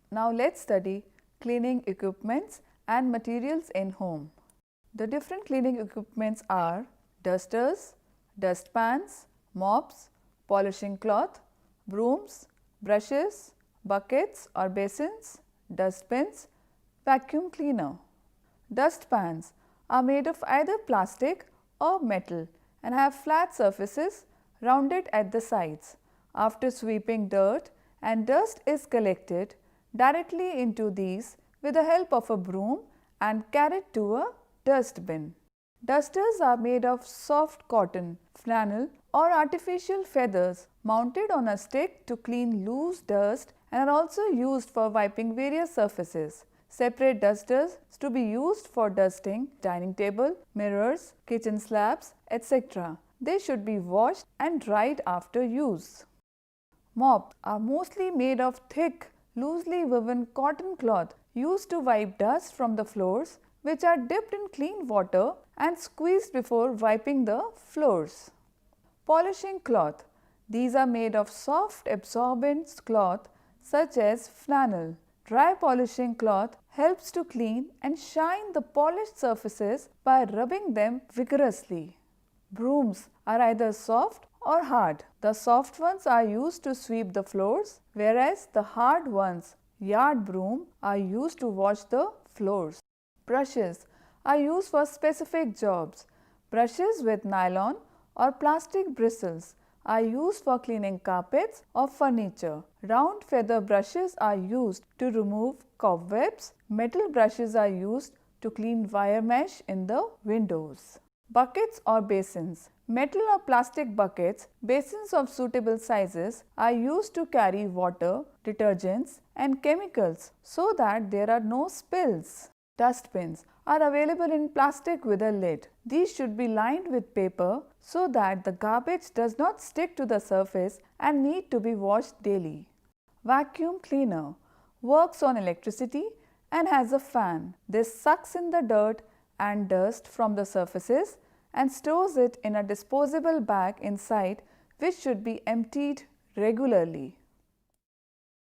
Now let's study cleaning equipments and materials in home. The different cleaning equipments are dusters, dustpans, mops, polishing cloth, brooms, brushes, buckets or basins, dustbins, vacuum cleaner. Dustpans are made of either plastic or metal and have flat surfaces rounded at the sides. After sweeping, dirt and dust is collected directly into these with the help of a broom and carried to a dustbin. Dusters are made of soft cotton, flannel or artificial feathers mounted on a stick to clean loose dust and are also used for wiping various surfaces. Separate dusters to be used for dusting dining table, mirrors, kitchen slabs, etc. They should be washed and dried after use. Mops are mostly made of thick, loosely woven cotton cloth used to wipe dust from the floors, which are dipped in clean water and squeezed before wiping the floors. Polishing cloth. These are made of soft absorbent cloth such as flannel. Dry polishing cloth helps to clean and shine the polished surfaces by rubbing them vigorously. Brooms are either soft or hard. The soft ones are used to sweep the floors, whereas the hard ones, yard broom, are used to wash the floors. Brushes are used for specific jobs. Brushes with nylon or plastic bristles are used for cleaning carpets or furniture. Round feather brushes are used to remove cobwebs. Metal brushes are used to clean wire mesh in the windows. Buckets or basins. Metal or plastic buckets, basins of suitable sizes are used to carry water, detergents and chemicals so that there are no spills. Dustbins are available in plastic with a lid. These should be lined with paper so that the garbage does not stick to the surface and need to be washed daily. Vacuum cleaner works on electricity and has a fan. This sucks in the dirt and dust from the surfaces and stores it in a disposable bag inside, which should be emptied regularly.